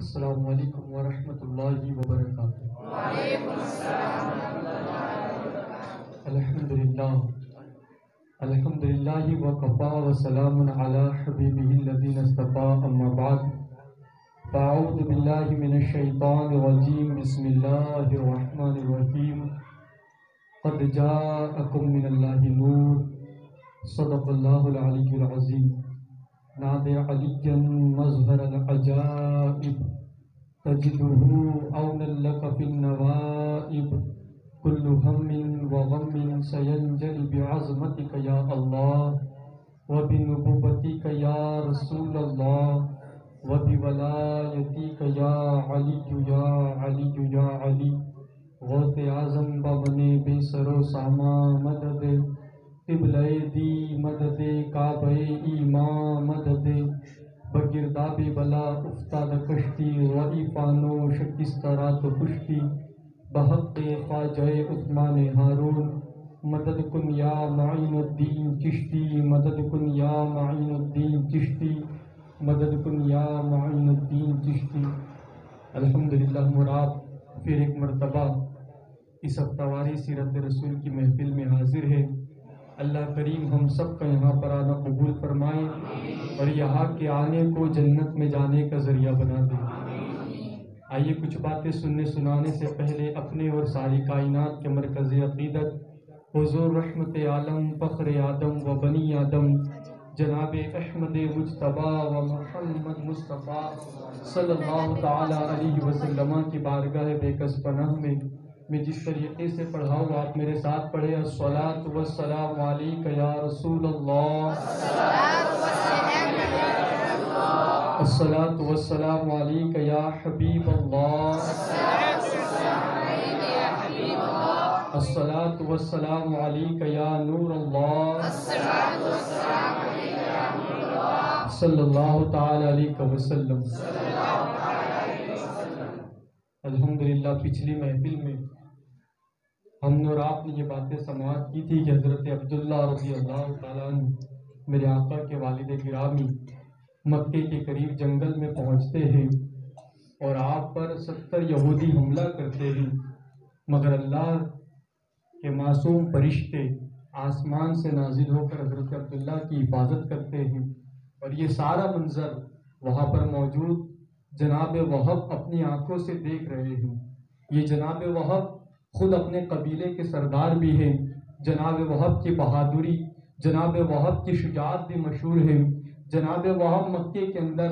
السلام علیکم ورحمۃ اللہ وبرکاتہ۔ وعلیکم السلام ورحمۃ اللہ وبرکاتہ۔ الحمد للہ وکفا وسلام علی حبیبہ الذی اصطفیٰ، اما بعد فاعوذ باللہ من الشیطان الرجیم، بسم اللہ الرحمن الرحیم۔ قد جاءکم من اللہ نور، صدق اللہ العلی العظیم۔ نادى عليا مظهر العجائب، تجده عونا لك في النوائب، كل هم وغم سينجلي بعظمتك يا الله، وبنبوتك يا رسول الله، وبولايتك يا علي يا علي يا علي۔ غوث اعظم بمن بے سر و ساما مدد، قبلہ دی مدد کعبہ ایمان مدد، بگرداب بلا افتاد کشتی، ضعیفانو شکست رات کشتی، بحق خواجہ عثمان ہارون، مدد کن یا معین الدین چشتی، مدد کن یا معین الدین چشتی، مدد کن یا معین الدین چشتی۔ الحمدللہ مراد پھر ایک مرتبہ اس ہفتہ واری سیرت رسول کی محفل میں حاضر ہے۔ اللہ کریم ہم سب کا یہاں پر آنا قبول فرمائے اور یہاں کے آنے کو جنت میں جانے کا ذریعہ بنا دے۔ آئیے کچھ باتیں سننے سنانے سے پہلے اپنے اور ساری کائنات کے مرکز عقیدت حضور رحمت عالم فخر آدم و بنی آدم جناب احمد مجتبیٰ و محمد مصطفیٰ صلی اللہ تعالی علیہ وسلم کی بارگاہ بے کس پناہ میں جس طریقے سے پڑھا ہوں آپ میرے ساتھ پڑھے۔ الصلاۃ والسلام علیک یا رسول اللہ، الصلاۃ والسلام علیک یا حبیب اللہ، الصلاۃ والسلام علیک یا نور اللہ، صلی اللہ تعالی علیہ وسلم۔ الحمدللہ پچھلی محفل میں ہم نے اور آپ نے یہ باتیں سماعت کی تھی کہ حضرت عبداللہ رضی اللہ تعالیٰ عنہ میرے آقا کے والد گرامی مکے کے قریب جنگل میں پہنچتے ہیں اور آپ پر 70 یہودی حملہ کرتے ہیں، مگر اللہ کے معصوم فرشتے آسمان سے نازل ہو کر حضرت عبداللہ کی حفاظت کرتے ہیں۔ اور یہ سارا منظر وہاں پر موجود جناب وہب اپنی آنکھوں سے دیکھ رہے ہیں۔ یہ جناب وہب خود اپنے قبیلے کے سردار بھی ہیں۔ جناب وہب کی بہادری، جناب وہب کی شجاعت بھی مشہور ہے۔ جناب وہب مکے کے اندر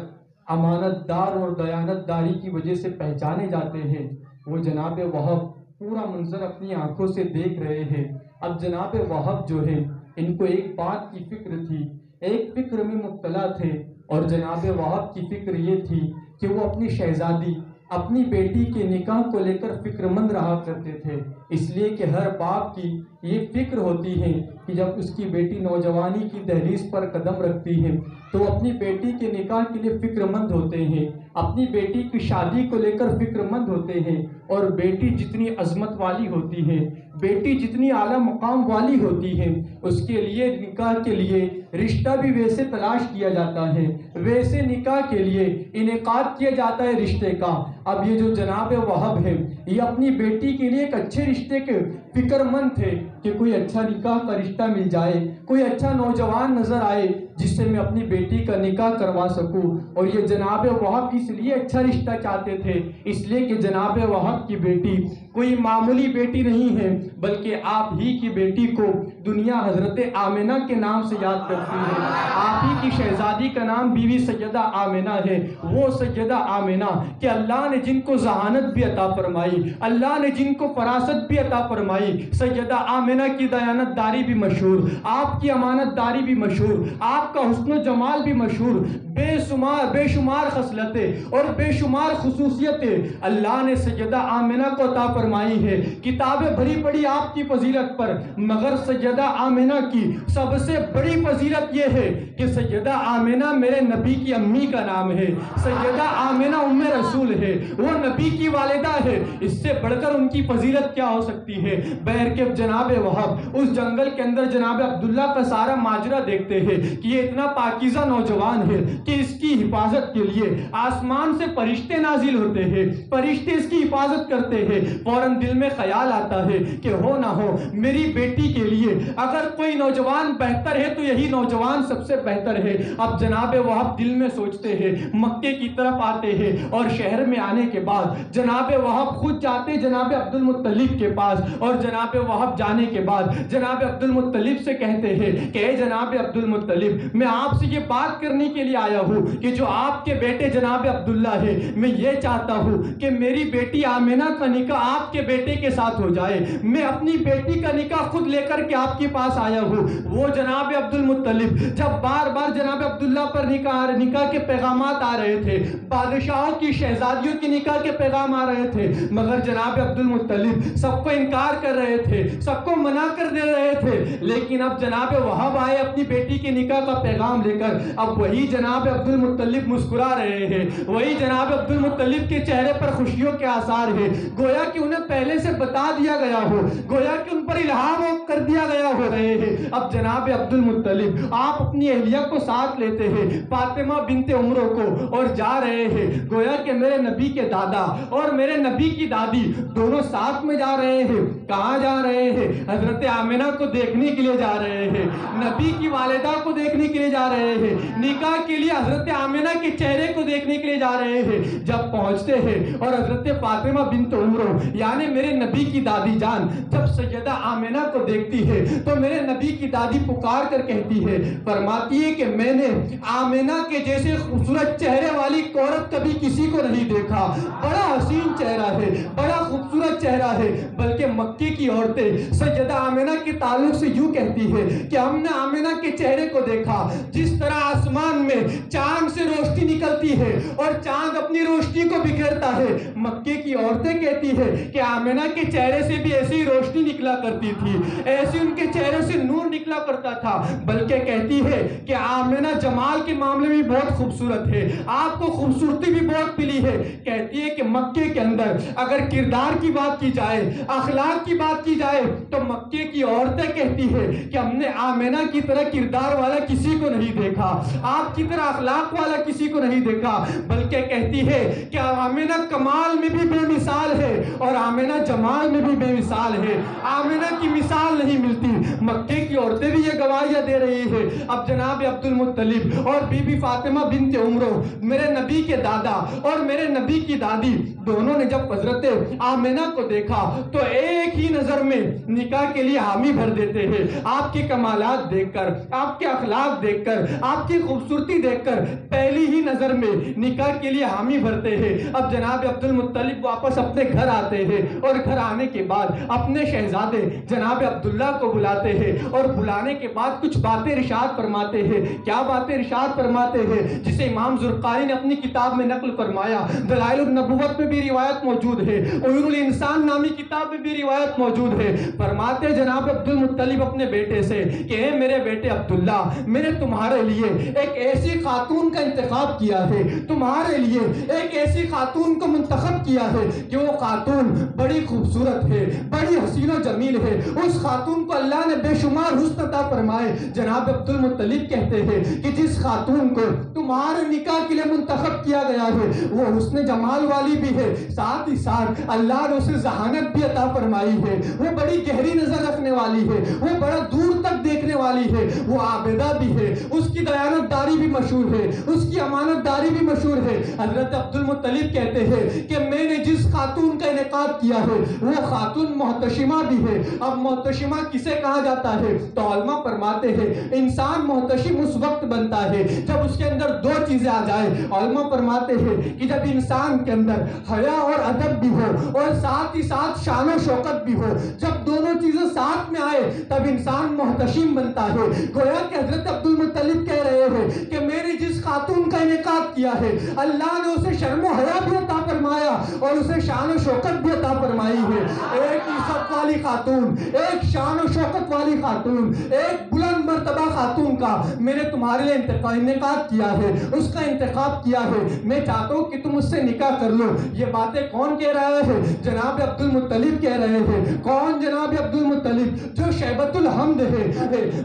امانت دار اور دیانت داری کی وجہ سے پہچانے جاتے ہیں۔ وہ جناب وہب پورا منظر اپنی آنکھوں سے دیکھ رہے ہیں۔ اب جناب وہب جو ہے ان کو ایک بات کی فکر تھی، ایک فکر میں مبتلا تھے، اور جناب وہب کی فکر یہ تھی کہ وہ اپنی شہزادی اپنی بیٹی کے نکاح کو لے کر فکر مند رہا کرتے تھے، اس لیے کہ ہر باپ کی یہ فکر ہوتی ہے کہ جب اس کی بیٹی نوجوانی کی دہلیز پر قدم رکھتی ہے تو وہ اپنی بیٹی کے نکاح کے لیے فکر مند ہوتے ہیں، اپنی بیٹی کی شادی کو لے کر فکر مند ہوتے ہیں۔ اور بیٹی جتنی عظمت والی ہوتی ہے، بیٹی جتنی اعلیٰ مقام والی ہوتی ہے، اس کے لیے نکاح کے لیے رشتہ بھی ویسے تلاش کیا جاتا ہے، ویسے نکاح کے لیے انعقاد کیا جاتا ہے رشتے کا۔ اب یہ جو جناب وہب ہے یہ اپنی بیٹی کے لیے ایک اچھے رشتے کے فکر مند تھے کہ کوئی اچھا نکاح کا رشتہ مل جائے، کوئی اچھا نوجوان نظر آئے جس سے میں اپنی بیٹی کا نکاح کروا سکوں۔ اور یہ جناب وہب اس لیے اچھا رشتہ چاہتے تھے اس لیے کہ جناب وہب کی بیٹی کوئی معمولی بیٹی نہیں ہے، بلکہ آپ ہی کی بیٹی کو دنیا حضرت آمنہ کے نام سے یاد کرتی ہے۔ آپ ہی کی شہزادی کا نام بیوی سیدہ آمنہ ہے، وہ سیدہ آمنہ کہ اللہ نے جن کو ذہانت بھی عطا فرمائی، اللہ نے جن کو فراست بھی عطا فرمائی۔ سیدہ آمنہ کی دیانت داری بھی مشہور، آپ کی امانت داری بھی مشہور، آپ کا حسن و جمال بھی مشہور، بے شمار خصلتیں اور بے شمار خصوصیتیں اللہ نے سیدہ آمنہ کو عطا فرمائی ہے۔ کتابیں بھری پڑی آپ کی فضیلت پر، مگر سیدہ آمنہ کی سب سے بڑی فضیلت یہ ہے کہ سیدہ آمنہ میرے نبی کی امی کا نام ہے، سیدہ آمنہ ام رسول ہے، وہ نبی کی والدہ ہے، اس سے بڑھ کر ان کی فضیلت کیا ہو سکتی ہے۔ بہر کے جناب وہب اس جنگل کے اندر جناب عبداللہ کا سارا ماجرا دیکھتے ہیں کہ یہ اتنا پاکیزہ نوجوان ہے کہ اس کی حفاظت کے لیے آسمان سے فرشتے نازل ہوتے ہیں، فرشتے اس کی حفاظت کرتے ہیں۔ فوراً دل میں خیال آتا ہے کہ ہو نہ ہو میری بیٹی کے لیے اگر کوئی نوجوان بہتر ہے تو یہی نوجوان سب سے بہتر ہے۔ اب جناب وہب دل میں سوچتے ہیں، مکے کی طرف آتے ہیں اور شہر میں آنے کے بعد جناب وہب خود جاتے جناب عبد المطلب کے پاس، اور جناب وہب جانے کے بعد جناب عبد المطلب سے کہتے ہیں کہ اے جناب عبد المطلب، میں آپ سے یہ بات کرنے کے لیے آیا ہوں کہ جو آپ کے بیٹے جناب عبداللہ ہے، میں یہ چاہتا ہوں کہ میری بیٹی آمنہ کا نکاح آپ کے بیٹے کے ساتھ ہو جائے۔ میں اپنی بیٹی کا نکاح خود لے کر کے آپ کے پاس آیا ہوں۔ وہ جناب عبد المطلب جب بار بار جناب عبداللہ پر نکاح کے پیغامات آ رہے تھے، بادشاہوں کی شہزادیوں کی نکاح کے پیغام آ رہے تھے، مگر جناب عبد المطلب سب کو انکار کر رہے تھے، سب کو منع کر دے رہے تھے۔ لیکن اب جناب وہب آئے اپنی بیٹی کے نکاح کا پیغام لے کر، اب وہی جناب عبد المطلب مسکرا رہے ہیں، وہی جناب عبد المطلب کے چہرے پر خوشیوں کے آثار ہیں، گویا کہ انہیں پہلے سے بتا دیا گیا ہو، گویا کہ ان پر الہام کر دیا گیا ہو رہے ہیں۔ اب جناب عبد المطلب آپ اپنی اہلیہ کو ساتھ لیتے ہیں، فاطمہ بنت عمرو کو، اور جا رہے ہیں، گویا کہ میرے نبی کے دادا اور میرے نبی کی دادی دونوں ساتھ میں جا رہے ہیں۔ کہاں جا رہے ہیں؟ حضرت آمنہ کو دیکھنے کے لیے جا رہے ہیں، نبی کی والدہ کو دیکھنے کے لیے جا رہے ہیں، نکاح کے لیے حضرت آمنہ کے چہرے کو دیکھنے کے لیے جا رہے ہیں۔ جب پہنچتے ہیں اور حضرت فاطمہ بنت عمرو یعنی میرے نبی کی دادی جان جب سیدہ آمنہ کو دیکھتی ہے تو میرے نبی کی دادی پکار کر کہتی ہے، فرماتی ہے کہ میں نے آمنہ کے جیسے خوبصورت چہرے والی عورت کبھی کسی کو نہیں دیکھا، بڑا حسین چہرہ ہے، بڑا خوبصورت چہرہ ہے۔ بلکہ مکے کی عورتیں سیدہ آمنہ کے تعلق سے یوں کہتی ہے کہ ہم نے آمنہ کے چہرے کو دیکھا جس طرح آسمان میں چاند سے روشنی نکلتی ہے اور چاند اپنی روشنی کو بکھیرتا ہے، مکے کی عورتیں کہتی ہے کہ آمنہ کے چہرے سے بھی ایسی روشنی نکلا کرتی تھی، ایسے ان کے چہرے سے نور نکلا کرتا تھا۔ بلکہ کہتی ہے کہ آمنہ جمال کے معاملے میں بہت خوبصورت ہے، آپ کو خوبصورتی بھی بہت ملی ہے۔ کہتی ہے کہ مکے کے اندر اگر کردار کی بات کی جائے، اخلاق کی بات کی جائے تو مکے کی عورتیں کہتی ہے کہ ہم نے آمنہ کی طرح کردار والا کسی کو نہیں دیکھا، آپ کی طرح اخلاق والا کسی کو نہیں دیکھا۔ بلکہ کہتی ہے کہ آمنہ کمال میں بھی بے مثال ہے اور آمنہ جمال میں بھی بے مثال ہے، آمنہ کی مثال نہیں ملتی۔ مکے کی عورتیں بھی یہ گواہیاں دے رہی ہے۔ اب جناب عبد المطلب اور بی بی فاطمہ بنت عمرو میرے نبی کے دادا اور میرے نبی کی دادی دونوں نے جب حضرت آمنہ کو دیکھا تو ایک ہی نظر میں نکاح کے لیے حامی بھر دیتے ہیں۔ آپ کے کمالات دیکھ کر، آپ کے اخلاق دیکھ کر، آپ کی خوبصورتی دیکھ کر پہلی ہی نظر میں نکاح کے لیے حامی بھرتے ہیں۔ اب جناب عبد المطلب واپس اپنے گھر آتے ہیں اور گھر آنے کے بعد اپنے شہزادے جناب عبداللہ کو بلاتے ہیں اور بلانے کے بعد کچھ باتیں ارشاد فرماتے ہیں۔ کیا باتیں ارشاد فرماتے ہیں؟ جسے امام زرقانی نے اپنی کتاب میں نقل فرمایا، دلائل النبوت میں بھی روایت موجود ہے، عیون الانسان نامی کتاب میں بھی روایت موجود ہے۔ فرماتے جناب عبد المطلب اپنے بیٹے سے کہ اے میرے بیٹے عبداللہ، میں نے تمہارے لیے ایک ایسی خاتون کا انتخاب کیا ہے، تمہارے لیے ایک ایسی خاتون کو منتخب کیا ہے کہ وہ خاتون بڑی خوبصورت ہے، بڑی حسین و جمیل ہے، اس خاتون کو اللہ نے بے شمار حسن عطا فرمائے۔ جناب عبد المطلب کہتے ہیں کہ جس خاتون کو تمہارے نکاح کے لیے منتخب کیا گیا ہے وہ حسن جمال والی بھی ہے، ساتھ ہی ساتھ اللہ نے اسے ذہانت بھی عطا فرمائی ہے، وہ بڑی گہری نظر رکھنے والی ہے، وہ بڑا دور تک دیکھنے والی ہے، وہ عابدہ بھی ہے، اس کی دیانت داری بھی مشہور ہے، اس کی امانت داری بھی مشہور ہے۔ حضرت عبد المطلب کہتے ہیں کہ میں نے جس خاتون کا انعقاد کیا ہے وہ خاتون محتشمہ بھی ہے۔ اب محتشمہ کسے کہا جاتا ہے؟ تو علماء فرماتے ہیں انسان محتشم اس وقت بنتا ہے جب اس کے اندر دو چیزیں آ جائیں۔ علماء فرماتے ہیں کہ جب انسان کے اندر حیا اور ادب بھی ہو اور ساتھ ہی ساتھ شان و شوکت بھی ہو، جب دونوں چیزیں ساتھ میں آئے تب انسان محتشم بنتا ہے۔ گویا کہ حضرت عبد المطلب کہہ رہے ہیں کہ میں نے جس خاتون کا انعقاد کیا ہے اللہ نے اسے شرم و حیا بھی عطا فرمایا اور اسے شان و شوکت بھی عطا فرمائی ہے۔ ایک عزت والی خاتون، ایک شان و شوکت والی خاتون، ایک بلند مرتبہ خاتون کا میں نے تمہارے لیے انتخاب کیا ہے، اس کا انتخاب کیا ہے، میں چاہتا ہوں کہ تم اس سے نکاح کر لو۔ یہ باتیں کون کہہ رہا ہے؟ جناب عبد المطلب کہہ رہے ہیں۔ کون جناب عبد المطلب؟ جو شیبۃ الحمد ہے،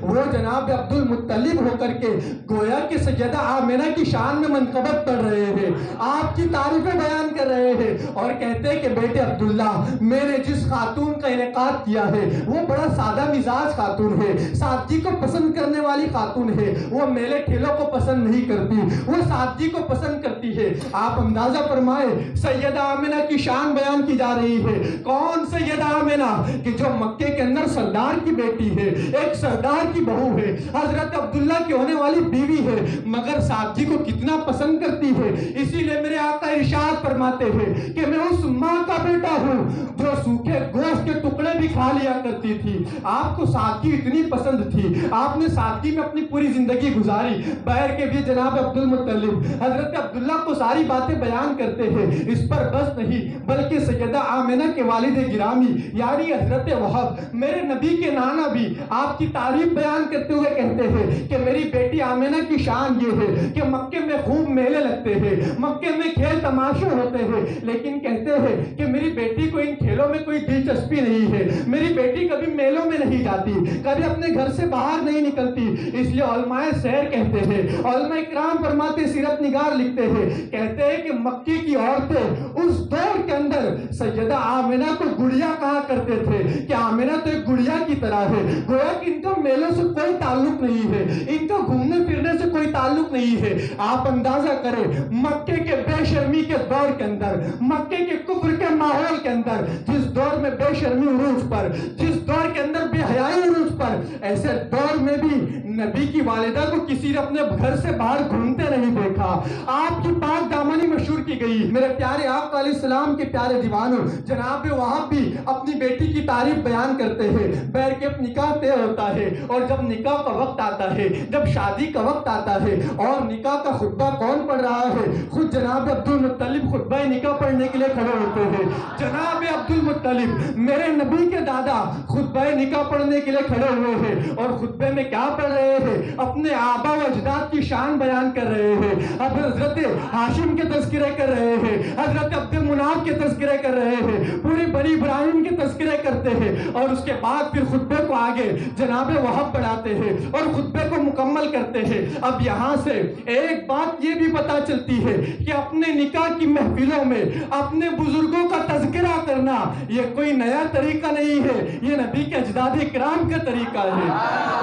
وہ جناب عبد المطلب ہو کر کے گویا کہ سیدہ آمنہ کی شان میں منقبت پڑھ رہے ہیں، آپ کی تعریفیں بیان کر رہے ہیں اور کہتے ہیں کہ بیٹے عبداللہ، میں نے جس خاتون کا انعقاد کیا ہے وہ بڑا سادہ مزاج خاتون ہے، سادگی کو پسند کرنے والی خاتون ہے، وہ میلے ٹھیلوں کو پسند نہیں کرتی، وہ سادگی کو پسند کرتی ہے۔ آپ اندازہ فرمائے سیدہ آمنہ کی شان بیان کی جا رہی ہے۔ کون سیدہ آمنہ؟ کہ جو مکے کے اندر سردار کی بیٹی ہے، ایک سردار کی بہو ہے، حضرت عبداللہ کی ہونے والی بیوی ہے، مگر سادگی کو کتنا پسند کرتی ہے۔ اسی لیے میرے آقا ارشاد فرماتے ہیں کہ میں اس ماں کا بیٹا ہوں جو سوکھے گوشت کے ٹکڑے بھی کھا لیا کرتی تھی۔ آپ کو سادگی اتنی پسند تھی، آپ نے سادگی میں اپنی پوری زندگی گزاری۔ بیر کے بھی جناب عبد المطلب حضرت عبداللہ کو ساری باتیں بیان کرتے ہیں۔ اس پر بس نہیں بلکہ سیدہ آمنہ کے والد گرامی یعنی حضرت وہب میرے نبی کے نانا بھی آپ کی تعریف بیان کرتے ہوئے کہتے ہیں کہ میری بیٹی آمنہ کی شان یہ ہے کہ مکے میں خوب میلے لگتے ہیں، مکے میں کھیل تماشے ہوتے ہیں، لیکن کہتے ہیں کہ میری بیٹی کو ان کھیلوں میں کوئی دلچسپی نہیں ہے، میری بیٹی کبھی میلوں میں نہیں جاتی، کبھی اپنے گھر سے باہر نہیں نکلتی۔ اس لیے علماء سیر کہتے ہیں، علماء اکرام فرماتے، سیرت نگار لکھتے ہیں، کہتے ہیں کہ مکے کی عورتیں اس دور کے اندر سیدہ آمنہ کو گڑیا کہا کرتے تھے کہ آمنہ تو ایک گڑیا کی طرح ہے، گویا کہ ان کا میلوں سے کوئی تعلق نہیں ہے، ان کا گھومنے پھرنے سے کوئی تعلق نہیں ہے۔ آپ اندازہ کریں مکے کے بے شرمی کے دور کے اندر، مکے کے کفر کے ماحول کے اندر، جس دور میں بے شرمی عروج پر، جس دور کے اندر بے حیائی عروج پر، ایسے دور میں بھی نبی کی والدہ کو کسی نے اپنے گھر سے باہر گھومتے نہیں دیکھا۔ آپ کی پاک دامنی مشہور کی گئی۔ میرے پیارے آقا علیہ السلام کے پیارے دیوانوں، جناب وہاب بھی اپنی بیٹی کی تعریف بیان کرتے ہیں۔ بیر کے نکاح طے ہوتا ہے اور جب نکاح کا وقت آتا ہے، جب شادی کا وقت آتا ہے اور نکاح کا خطبہ کون پڑھ رہا ہے؟ خود جناب عبد المطلب خطبہ نکاح پڑھنے کے لیے کھڑے ہوتے ہیں۔ جناب عبد المطلب میرے نبی کے دادا خطبہ نکاح پڑھنے کے لیے کھڑے ہوئے ہیں اور خطبے میں کیا پڑھ رہے ہیں؟ اپنے آبا و اجداد کی شان بیان کر رہے ہیں، اب حضرت ہاشم کے تذکرے کر رہے ہیں، حضرت عبد مناف کے تذکرے کر رہے ہیں، پورے بنی ابراہیم کے تذکرے کرتے ہیں اور اس کے بعد پھر خطبے کو آگے جناب وہب بڑھاتے ہیں اور خطبے کو مکمل کرتے ہیں۔ اب یہاں سے ایک بات یہ بھی پتا چلتی ہے کہ اپنے نکاح کی محفلوں میں اپنے بزرگوں کا تذکرہ کرنا یہ کوئی نیا طریقہ نہیں ہے، یہ نبی کے اجداد اکرام کا طریقہ ہے،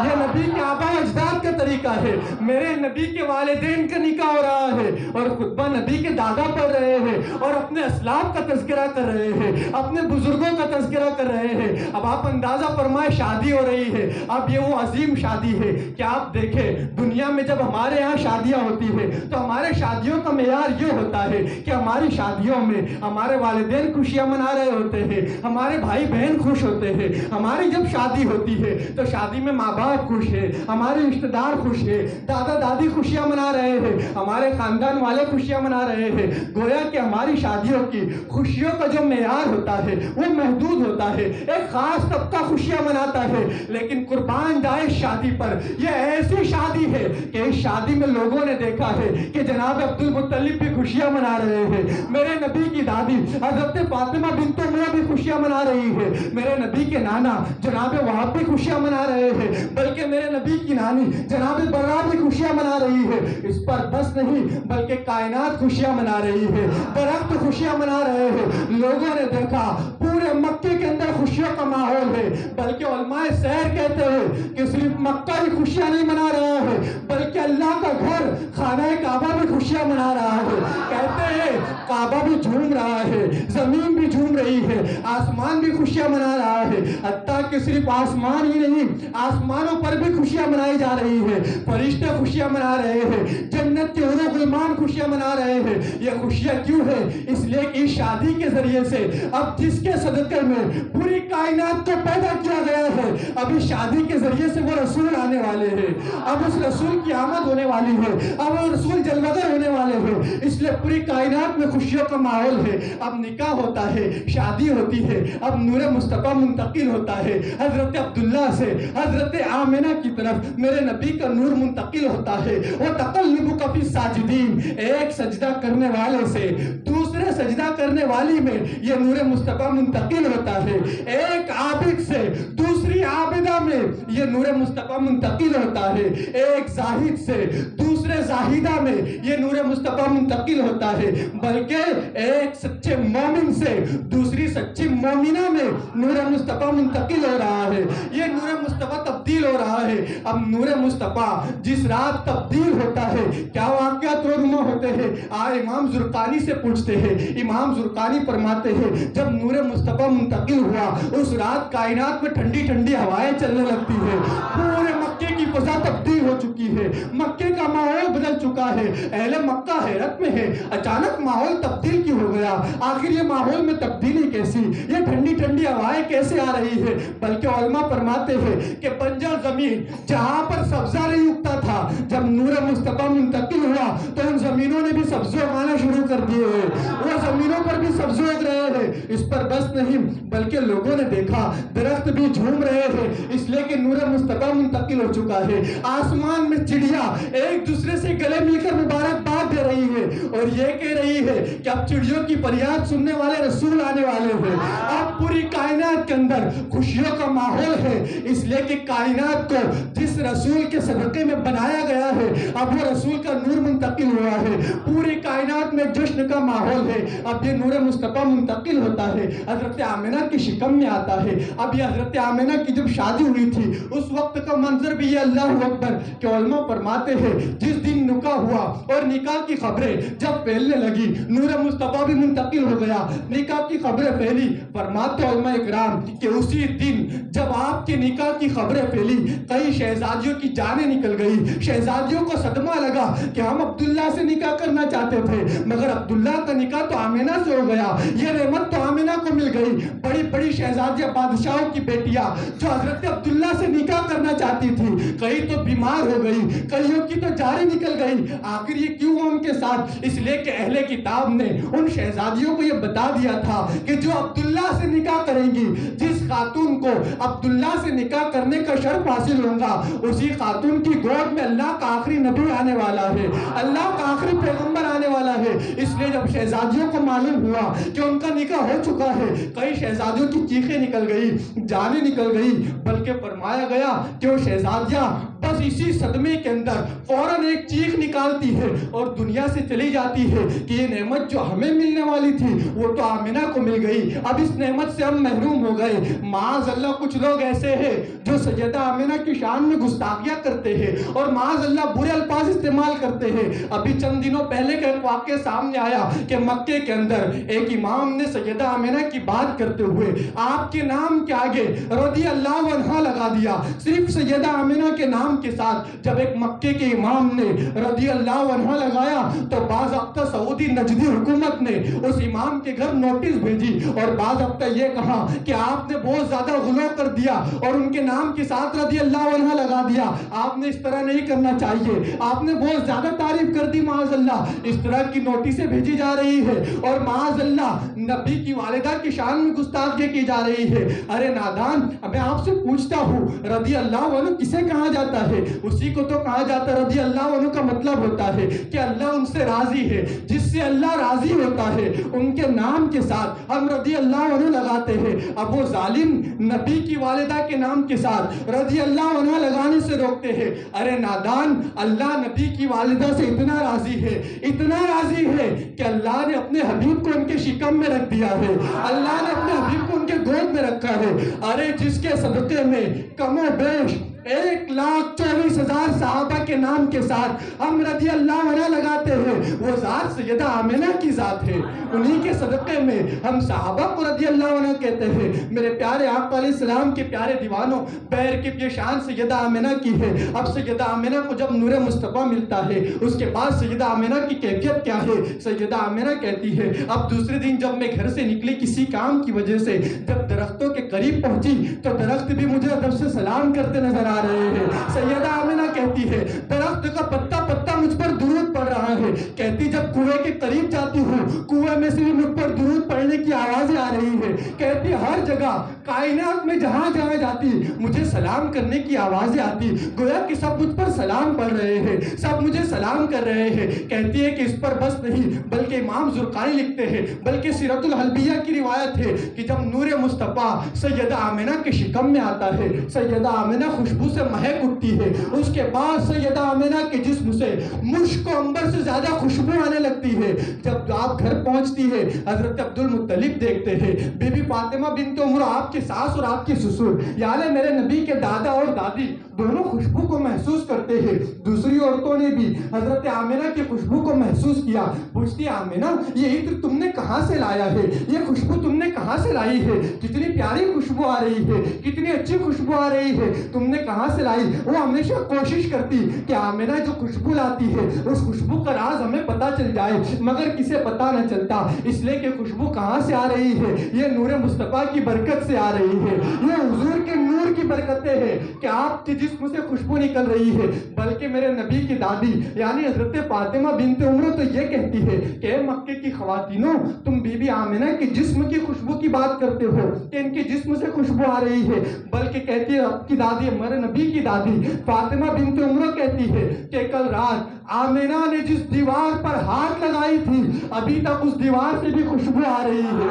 یہ نبی کے آبا اجداد کا طریقہ ہے۔ میرے نبی کے والدین کا نکاح ہو رہا ہے اور خطبہ نبی کے دادا پڑھ رہے ہیں اور اپنے اسلاف کا تذکرہ کر رہے ہیں، اپنے بزرگوں کا تذکرہ کر رہے ہیں۔ اب آپ اندازہ فرمائے شادی ہو رہی ہے، اب یہ وہ عظیم شادی ہے کہ آپ دیکھیں دنیا میں جب ہمارے یہاں شادیاں ہوتی ہیں تو ہمارے شادیوں کا معیار یہ ہوتا ہے کہ ہماری شادیوں میں ہمارے والدین خوشیاں منا رہے ہوتے ہیں، ہمارے بھائی بہن خوش ہوتے ہیں۔ ہماری جب شادی ہوتی ہے تو شادی میں ماں باپ خوش ہے، ہمارے رشتہ دار خوش ہے، دادا دادی خوشیاں منا رہے ہیں، ہمارے خاندان والے خوشیاں منا رہے ہیں۔ گویا کہ ہماری شادیوں کی خوشیوں کا جو معیار ہوتا ہے وہ محدود ہوتا ہے، ایک خاص طبقہ خوشیاں مناتا ہے، لیکن قربان جائے شادی پر یہ ایسی شادی ہے کہ اس شادی میں لوگوں نے دیکھا ہے کہ جناب عبد المطلب بھی خوشیاں منا رہے ہیں، میرے نبی کی دادی حضرت فاطمہ بنت عمر بھی خوشیاں منا رہی ہے، میرے نبی کے نانا جناب وہاب بھی خوشیاں منا رہے ہیں، بلکہ میرے نبی کی نانی جناب برا بھی خوشیاں منا رہی ہے۔ اس پر بس نہیں بلکہ کائنات خوشیاں منا رہی ہے، درخت خوشیاں منا رہے ہیں۔ لوگوں نے دیکھا پورے مکے کے اندر خوشیوں کا ماحول ہے، بلکہ علماء سیر کہتے ہیں کہ صرف مکہ ہی خوشیاں نہیں منا رہا ہے بلکہ اللہ کا گھر خانہ کعبہ بھی خوشیاں منا رہا ہے۔ کہتے ہیں کعبہ بھی جھوم رہا ہے، زمین بھی جھوم رہی ہے، آسمان بھی خوشیاں منا رہا ہے، حتیٰ کہ صرف آسمان ہی نہیں آسمانوں پر بھی خوشیاں منائی جا رہی ہے، فرشتے خوشیاں منا رہے ہیں، جنت کے حور و مسلمان خوشیاں منا رہے ہیں. یہ خوشیاں کیوں ہے؟ اس لیے کہ شادی کے ذریعے سے اب جس کے صدقے میں پوری کائنات کو پیدا کیا گیا ہے، ابھی شادی کے ذریعے سے وہ رسول آنے والے ہیں. اب اس رسول کی آمد ہونے والی ہے. اب وہ رسول جلوگر ہونے والے ہیں. اس لیے پوری کائنات میں خوشیوں کا ماحول ہے. اب نکاح ہوتا ہے، شادی ہوتی ہے. اب نور مصطفیٰ منتقل ہوتا ہے حضرت عبداللہ سے حضرت آمنہ کی طرف. میرے نبی کا نور منتقل ہوتا ہے. وہ تقلبک فی الساجدین، ایک سجدہ کرنے والے سے دوسرے سجدہ کرنے والی میں یہ نور مصطفیٰ منتقل ہوتا ہے. ایک عابد سے دوسری عابدہ میں یہ نور مصطفیٰ منتقل ہوتا ہے. ایک زاہد سے دوسرے زاہدہ میں یہ نور مصطفیٰ منتقل ہوتا ہے. بلکہ ایک سچے مومن سے دوسری سچی مومنہ میں نور مصطفیٰ منتقل ہو رہا ہے. یہ نور مصطفیٰ تبدیل ہو رہا ہے. اب نور مصطفیٰ جس رات تبدیل ہوتا ہے، کیا واقعات رونما ہوتے ہیں؟ امام زرقانی سے پوچھتے ہیں. امام زرقانی فرماتے ہیں جب نور مصطفیٰ منتقل ہوا اس رات کائنات میں ٹھنڈی ٹھنڈی ہوائیں چلنے لگتی ہے. پورے مکے کی فضا تبدیل ہو چکی ہے. مکے کا ماحول بدل چکا ہے. اہل مکہ حیرت میں ہے، اچانک ماحول تبدیل کیوں ہو گیا؟ آخر یہ ماحول میں تبدیلی کیسی؟ یہ ٹھنڈی ٹھنڈی ہوائیں کیسے آ رہی ہے؟ بلکہ علماء فرماتے ہیں کہ بنجر زمین جہاں پر سبزہ نہیں اگتا تھا، جب نور مصطفیٰ منتقل ہوا تو ان زمینوں نے بھی سبزے اگانا شروع کر دیے ہیں. وہ زمینوں پر بھی سبزے اگ رہے ہیں. اس پر بس نہیں بلکہ لوگوں نے دیکھا درخت بھی جھوم رہے ہیں، اس لیے کہ نور مصطفیٰ منتقل ہو چکا ہے. آسمان میں چڑیا ایک دوسرے سے گلے مل کر مبارکباد دے رہی ہے اور یہ کہہ رہی ہے کہ اب چڑیوں کی فریاد سننے والے رسول آنے والے ہیں. اب پوری کائنات کے اندر خوشیوں کا ماحول ہے. اس لیے کہ کائنات کو جس رسول کے صدقے میں بنایا گیا ہے، اب وہ رسول کا نور منتقل ہوا ہے. پوری کائنات میں جشن کا ماحول ہے. اب یہ نور مصطفیٰ منتقل ہوتا ہے، حضرت آمنہ کی شکم میں آتا ہے. اب یہ حضرت آمنہ کی جب شادی ہوئی تھی اس وقت کا منظر بھی یہ اللہ اکبر کہ علماء فرماتے ہیں جس دن نکاح ہوا اور نکاح کی خبریں جب پھیلنے لگی، نور مصطفیٰ بھی منتقل ہو گیا. نکاح کی خبریں پھیلی. فرماتے علماء اکرام کہ اسی دن جب آپ کے نکاح کی خبریں پھیلی کئی شہزادیوں کی جانیں نکل گئی. شہزادیوں کو صدمہ لگا کہ ہم عبداللہ سے نکاح کرنا چاہتے تھے مگر عبداللہ کا نکاح تو آمنہ سے ہو گیا. یہ نعمت تو آمنہ کو مل گئی. بڑی بڑی شہزادیاں بادشاہوں کی بیٹیاں جو حضرت عبداللہ سے نکاح کرنا چاہتی تھی کئی تو بیمار ہو گئی، کئیوں کی تو جانیں نکل گئی. آخر یہ کیوں ہوا ان کے ساتھ؟ اس لیے کہ اہل کتاب نے ان شہزادیوں کو یہ بتا دیا تھا کہ جو عبداللہ سے نکاح کریں گی، جس خاتون کو عبداللہ سے نکاح کرنے کا شرف حاصل ہوگا، اسی خاتون کی گود میں اللہ کا آخری نبی آنے والا ہے، اللہ کا آخری پیغمبر آنے والا ہے. اس لیے جب شہزادیوں کو معلوم ہوا کہ ان کا نکاح ہو چکا ہے، کئی شہزادیوں کی چیخیں نکل گئی، جانیں نکل گئی. بلکہ فرمایا گیا کہ وہ شہزادیاں بس اسی صدمے کے اندر فوراً ایک چیخ نکالتی ہے اور دنیا سے چلی جاتی ہے کہ یہ نعمت جو ہمیں ملنے والی تھی وہ تو آمنہ کو مل گئی، اب اس نعمت سے ہم محروم ہو گئے. معاذ اللہ کچھ لوگ ایسے ہیں جو سیدہ آمنہ کی شان میں گستاخیاں کرتے ہیں اور معاذ اللہ برے الفاظ استعمال کرتے ہیں. ابھی چند دنوں پہلے کا ایک واقعہ سامنے آیا کہ مکے کے اندر ایک امام نے سیدہ آمنہ کی بات کرتے ہوئے آپ کے نام کے آگے رضی اللہ عنہا لگا دیا. صرف سیدہ آمنہ کے نام کے ساتھ جب ایک مکے کے امام نے رضی اللہ عنہ لگایا تو بعض ہفتہ سعودی نجدی حکومت نے اس امام کے گھر نوٹس بھیجی اور بعض ہفتہ یہ کہا کہ آپ نے بہت زیادہ غلو کر دیا اور ان کے نام کے ساتھ رضی اللہ عنہ لگا دیا. آپ نے اس طرح نہیں کرنا چاہیے، آپ نے بہت زیادہ تعریف کر دی. معاذ اللہ اس طرح کی نوٹسیں بھیجی جا رہی ہے اور معاذ اللہ نبی کی والدہ کی شان میں گستاخی کی جا رہی ہے. ارے نادان، میں آپ سے پوچھتا ہوں رضی اللہ عنہ کسے کہا جاتا ہے؟ اسی کو تو کہا جاتا ہے. رضی اللہ عنہ کا مطلب ہوتا ہے کہ اللہ ان سے راضی ہے. جس سے اللہ راضی ہوتا ہے ان کے نام کے ساتھ ہم رضی اللہ عنہ لگاتے ہیں. اب وہ ظالم نبی کی والدہ کے نام کے ساتھ رضی اللہ عنہ لگانے سے روکتے ہیں. ارے نادان، اللہ نبی کی والدہ سے اتنا راضی ہے، اتنا راضی ہے کہ اللہ نے اپنے حبیب کو ان کے شکم میں رکھ دیا ہے، اللہ نے اپنے حبیب کو ان کے گود میں رکھا ہے. ارے جس کے صدقے میں کم و بیش 1,24,000 صحابہ کے نام کے ساتھ ہم رضی اللہ عنہ لگاتے ہیں، وہ ذات سیدہ آمنہ کی ذات ہے، انہی کے صدقے میں ہم صحابہ کو رضی اللہ عنہ کہتے ہیں۔ میرے پیارے آقا علیہ السلام کے پیارے دیوانوں، بہر کی یہ شان سیدہ آمنہ کی ہے۔ اب سیدہ آمنہ کو جب نور مصطفیٰ ملتا ہے، اس کے بعد سیدہ آمنہ کی کیفیت کیا ہے؟ سیدہ آمنہ کہتی ہے اب دوسرے دن جب میں گھر سے نکلی کسی کام کی وجہ سے، جب درختوں کے قریب پہنچی تو درخت بھی مجھے ادب سے سلام کرتے نظر آ رہے ہیں۔ سیدہ آمنہ کہتی ہے درخت کا پتا پتا مجھ پر درود پڑ رہا ہے۔ کہتی جب کنویں کے قریب جاتی ہوں، کنویں میں سے بھی مجھ پر درود پڑھنے کی آوازیں آ رہی ہے۔ کہتی ہر جگہ کائنات میں جہاں جہاں جاتی مجھے سلام کرنے کی آوازیں آتی، گویا کہ سب مجھ پر سلام پڑھ رہے ہیں، سب مجھے سلام کر رہے ہیں۔ کہتی ہے کہ اس پر بس نہیں، بلکہ امام زرقانی لکھتے ہیں، بلکہ سیرت الحلبیہ کی روایت ہے کہ جب نور مصطفیٰ سیدہ آمنہ کے شکم میں آتا ہے، سیدہ آمنہ خوشبو سے مہک اٹھتی ہے، اس کے بعد سیدہ آمنہ کے جسم سے مشک و عنبر سے زیادہ خوشبو آنے لگتی ہے۔ جب آپ گھر پہنچتی ہے، حضرت عبد المطلب دیکھتے ہیں، بی بی فاطمہ بنت عمر آپ کے ساس اور آپ کے سسر یعنی میرے نبی کے دادا اور دادی دونوں خوشبو کو محسوس کرتے ہیں۔ دوسری عورتوں نے بھی حضرت آمنہ کی خوشبو کو محسوس کیا۔ پوچھتی آمنہ یہ عطر تم نے کہاں سے لایا ہے؟ یہ خوشبو تم نے کہاں سے لائی ہے؟ کتنی پیاری خوشبو آ رہی ہے، کتنی اچھی خوشبو آ رہی ہے، تم نے کہاں سے لائی؟ وہ ہمیشہ کوشش کرتی کہ آمنہ جو خوشبو لاتی ہے اس خوشبو کا راز ہمیں پتا چل جائے، مگر کسے پتا نہ چلتا، اس لیے کہ خوشبو کہاں سے آ رہی ہے؟ یہ نور مصطفیٰ کی برکت سے آ رہی ہے، یہ حضور کے نور کی برکتیں ہیں کہ آپ کے جسم سے خوشبو نکل رہی ہے۔ بلکہ میرے نبی کی دادی یعنی حضرت فاطمہ بنت عمر تو یہ کہتی ہے کہ اے مکے کی خواتینوں، تم بی بی آمنہ کے جسم کی خوشبو کی بات کرتے ہو کہ ان کے جسم سے خوشبو آ رہی ہے، بلکہ کہتی ہے آپ کی دادی، میرے نبی کی دادی فاطمہ بنت عمر کہتی ہے کہ کل رات آمنہ نے جس دیوار پر ہاتھ لگائی تھی ابھی تک اس دیوار سے بھی خوشبو آ رہی ہے،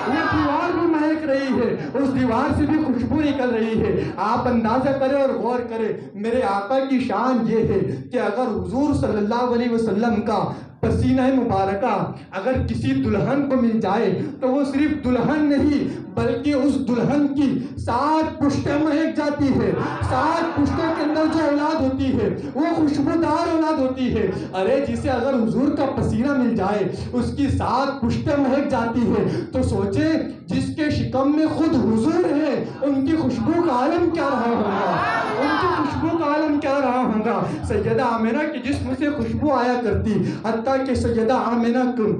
وہ دیوار بھی مہک رہی ہے، اس دیوار سے بھی خوشبو نکل رہی ہے۔ آپ اندازہ کریں اور غور کریں، میرے آقا کی شان یہ ہے کہ اگر حضور صلی اللہ علیہ وسلم کا پسینہ مبارکہ اگر کسی دلہن کو مل جائے تو وہ صرف دلہن نہیں بلکہ اس دلہن کی 7 پشتیں مہک جاتی ہے۔ 7 پشتوں کے اندر جو اولاد ہوتی ہے وہ خوشبودار اولاد ہوتی ہے۔ ارے جسے اگر حضور کا پسینہ مل جائے اس کی 7 پشتیں مہک جاتی ہے تو سوچے جس کے شکم میں خود حضور ہے ان کی خوشبو کا عالم کیا رہا ہوگا، ان کی خوشبو کا عالم کیا رہا ہوگا۔ سیدہ آمنہ کے جسم سے خوشبو آیا کرتی، حتیٰ کہ سیدہ آمنہ کو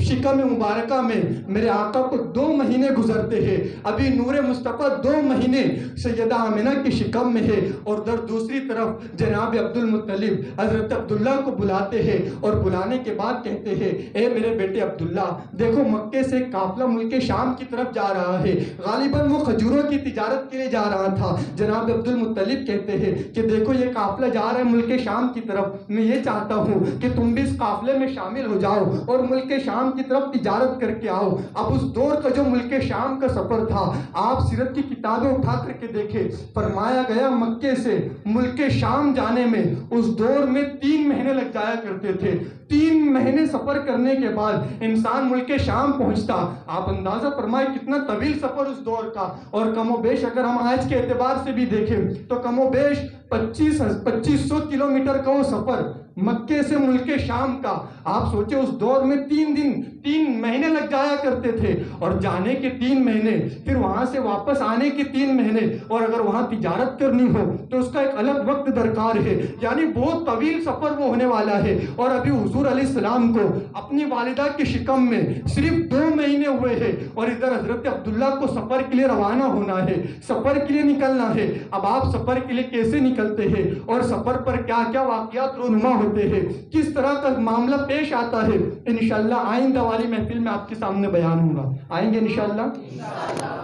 شکم مبارکہ میں میرے آقا کو 2 مہینے گزرتے ہیں، ابھی نور مصطفیٰ 2 مہینے سیدہ آمنہ کی شکم میں ہے، اور دوسری طرف جناب عبد المطلب حضرت عبداللہ کو بلاتے ہیں اور بلانے کے بعد کہتے ہیں اے میرے بیٹے عبداللہ دیکھو مکے سے قافلہ ملک شام کی طرف جا رہا ہے، غالباً وہ کھجوروں کی تجارت کے لیے جا رہا تھا۔ جناب عبد المطلب کہتے ہیں کہ دیکھو یہ قافلہ جا رہا ہے ملک شام کی طرف، میں یہ چاہتا ہوں کہ تم بھی اس قافلے میں شامل ہو جاؤ اور ملک شام کی طرف تجارت کر کے آؤ۔ اب اس دور کا جو ملک شام کا سفر تھا آپ سیرت کی کتابیں اٹھا کر کے دیکھیں، فرمایا گیا مکے سے ملک شام جانے میں اس دور میں 3 مہینے لگ جایا کرتے تھے۔ 3 مہینے سفر کرنے کے بعد انسان ملک شام پہنچتا۔ آپ اندازہ فرمائے کتنا طویل سفر اس دور کا، اور کم و بیش اگر ہم آج کے اعتبار سے بھی دیکھیں تو کم و بیش 2500 کلومیٹر کا وہ سفر مکے سے ملک شام کا۔ آپ سوچیں اس دور میں 3 مہینے لگ جایا کرتے تھے، اور جانے کے 3 مہینے، پھر وہاں سے واپس آنے کے 3 مہینے، اور اگر وہاں تجارت کرنی ہو تو اس کا ایک الگ وقت درکار ہے، یعنی بہت طویل سفر وہ ہونے والا ہے۔ اور ابھی حضور علیہ السلام کو اپنی والدہ کے شکم میں صرف 2 مہینے ہوئے ہیں، اور ادھر حضرت عبداللہ کو سفر کے لیے روانہ ہونا ہے، سفر کے لیے نکلنا ہے۔ اب آپ سفر کے لیے کیسے نکلتے ہیں اور سفر پر کیا کیا واقعات رونما ہوتے ہیں، کس طرح کا معاملہ پیش آتا ہے، انشاءاللہ آئندہ والی محفل میں آپ کے سامنے بیان ہوگا۔ آئیں گے انشاءاللہ،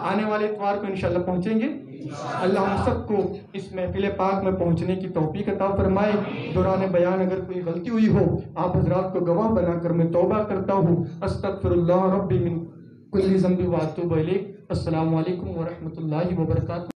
آنے والے اتوار کو انشاءاللہ پہنچیں گے۔ اللہ ہم سب کو اس محفل پاک میں پہنچنے کی توفیق عطا فرمائے۔ دوران بیان اگر کوئی غلطی ہوئی ہو آپ حضرات کو گواہ بنا کر میں توبہ کرتا ہوں۔ استغفر اللہ ربی من کل ذنب واتوب الیہ۔ السلام علیکم ورحمۃ اللہ وبرکاتہ۔